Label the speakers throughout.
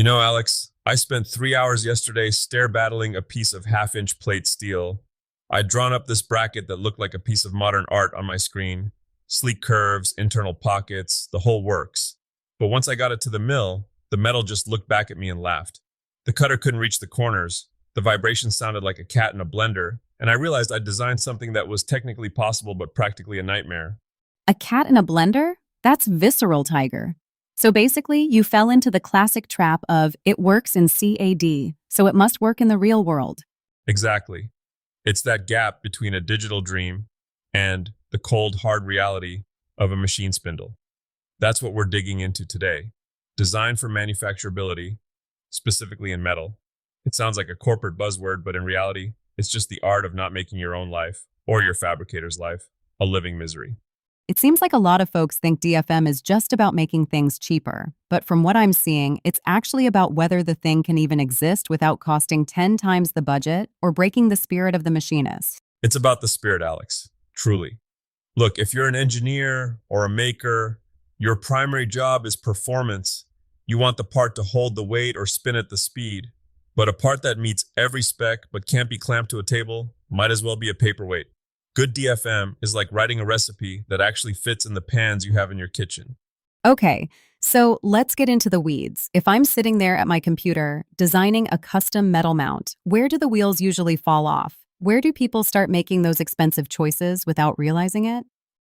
Speaker 1: Alex, I spent 3 hours yesterday stare battling a piece of half-inch plate steel. I'd drawn up this bracket that looked like a piece of modern art on my screen. Sleek curves, internal pockets, the whole works. But once I got it to the mill, the metal just looked back at me and laughed. The cutter couldn't reach the corners. The vibration sounded like a cat in a blender, and I realized I'd designed something that was technically possible but practically a nightmare.
Speaker 2: A cat in a blender? That's visceral, Tiger. So basically, you fell into the classic trap of it works in CAD, so it must work in the real world.
Speaker 1: Exactly. It's that gap between a digital dream and the cold, hard reality of a machine spindle. That's what we're digging into today. Design for manufacturability, specifically in metal. It sounds like a corporate buzzword, but in reality, it's just the art of not making your own life, or your fabricator's life, a living misery.
Speaker 2: It seems like a lot of folks think DFM is just about making things cheaper, but from what I'm seeing, it's actually about whether the thing can even exist without costing 10 times the budget or breaking the spirit of the machinist.
Speaker 1: It's about the spirit, Alex, truly. Look, if you're an engineer or a maker, your primary job is performance. You want the part to hold the weight or spin at the speed. But a part that meets every spec but can't be clamped to a table might as well be a paperweight. Good DFM is like writing a recipe that actually fits in the pans you have in your kitchen.
Speaker 2: Okay, so let's get into the weeds. If I'm sitting there at my computer designing a custom metal mount, where do the wheels usually fall off? Where do people start making those expensive choices without realizing it?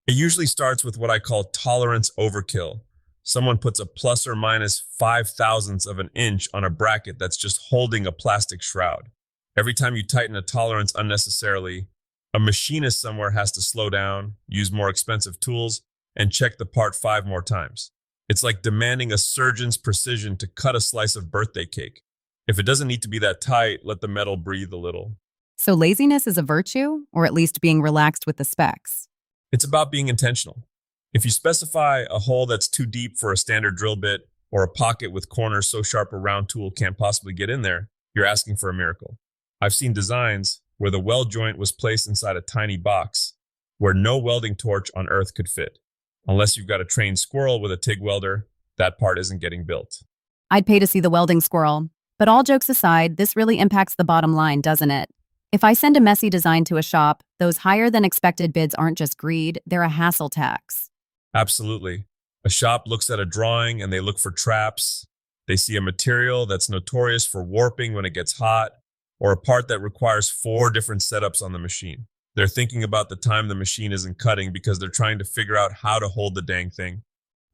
Speaker 1: It usually starts with what I call tolerance overkill. Someone puts a plus or minus 5 thousandths of an inch on a bracket that's just holding a plastic shroud. Every time you tighten a tolerance unnecessarily, a machinist somewhere has to slow down, use more expensive tools, and check the part 5 more times. It's like demanding a surgeon's precision to cut a slice of birthday cake. If it doesn't need to be that tight, let the metal breathe a little.
Speaker 2: So laziness is a virtue, or at least being relaxed with the specs.
Speaker 1: It's about being intentional. If you specify a hole that's too deep for a standard drill bit, or a pocket with corners so sharp a round tool can't possibly get in there, you're asking for a miracle. I've seen designs where the weld joint was placed inside a tiny box where no welding torch on earth could fit. Unless you've got a trained squirrel with a TIG welder, that part isn't getting built.
Speaker 2: I'd pay to see the welding squirrel. But all jokes aside, this really impacts the bottom line, doesn't it? If I send a messy design to a shop, those higher than expected bids aren't just greed, they're a hassle tax.
Speaker 1: Absolutely. A shop looks at a drawing and they look for traps. They see a material that's notorious for warping when it gets hot, or a part that requires 4 different setups on the machine. They're thinking about the time the machine isn't cutting because they're trying to figure out how to hold the dang thing.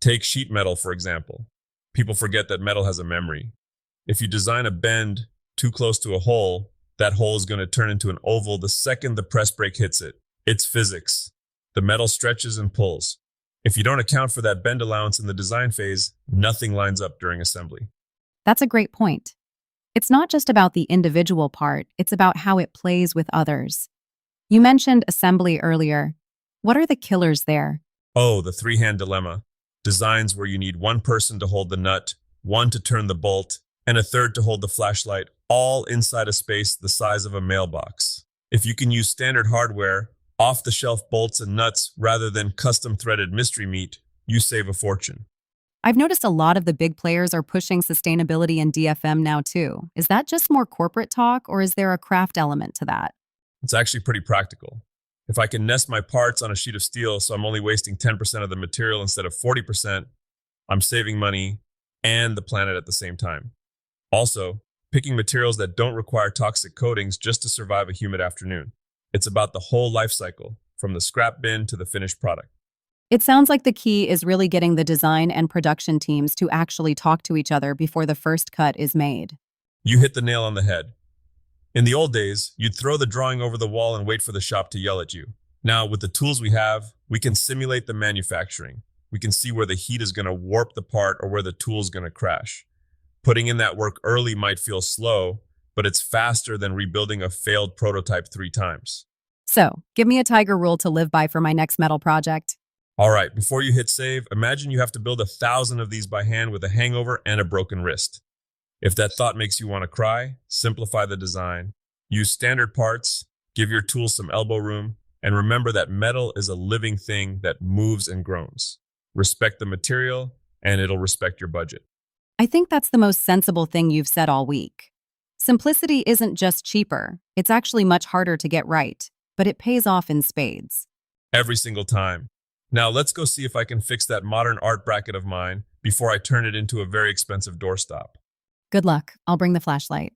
Speaker 1: Take sheet metal, for example. People forget that metal has a memory. If you design a bend too close to a hole, that hole is going to turn into an oval the second the press brake hits it. It's physics. The metal stretches and pulls. If you don't account for that bend allowance in the design phase, nothing lines up during assembly.
Speaker 2: That's a great point. It's not just about the individual part, it's about how it plays with others. You mentioned assembly earlier. What are the killers there?
Speaker 1: Oh, the 3-hand dilemma. Designs where you need one person to hold the nut, one to turn the bolt, and a third to hold the flashlight, all inside a space the size of a mailbox. If you can use standard hardware, off-the-shelf bolts and nuts rather than custom-threaded mystery meat, you save a fortune.
Speaker 2: I've noticed a lot of the big players are pushing sustainability in DFM now too. Is that just more corporate talk, or is there a craft element to that?
Speaker 1: It's actually pretty practical. If I can nest my parts on a sheet of steel so I'm only wasting 10% of the material instead of 40%, I'm saving money and the planet at the same time. Also, picking materials that don't require toxic coatings just to survive a humid afternoon. It's about the whole life cycle, from the scrap bin to the finished product.
Speaker 2: It sounds like the key is really getting the design and production teams to actually talk to each other before the first cut is made.
Speaker 1: You hit the nail on the head. In the old days, you'd throw the drawing over the wall and wait for the shop to yell at you. Now, with the tools we have, we can simulate the manufacturing. We can see where the heat is going to warp the part or where the tool is going to crash. Putting in that work early might feel slow, but it's faster than rebuilding a failed prototype 3 times.
Speaker 2: So, give me a tiger rule to live by for my next metal project.
Speaker 1: All right, before you hit save, imagine you have to build 1,000 of these by hand with a hangover and a broken wrist. If that thought makes you want to cry, simplify the design. Use standard parts, give your tools some elbow room, and remember that metal is a living thing that moves and groans. Respect the material, and it'll respect your budget.
Speaker 2: I think that's the most sensible thing you've said all week. Simplicity isn't just cheaper, it's actually much harder to get right, but it pays off in spades.
Speaker 1: Every single time. Now let's go see if I can fix that modern art bracket of mine before I turn it into a very expensive doorstop.
Speaker 2: Good luck. I'll bring the flashlight.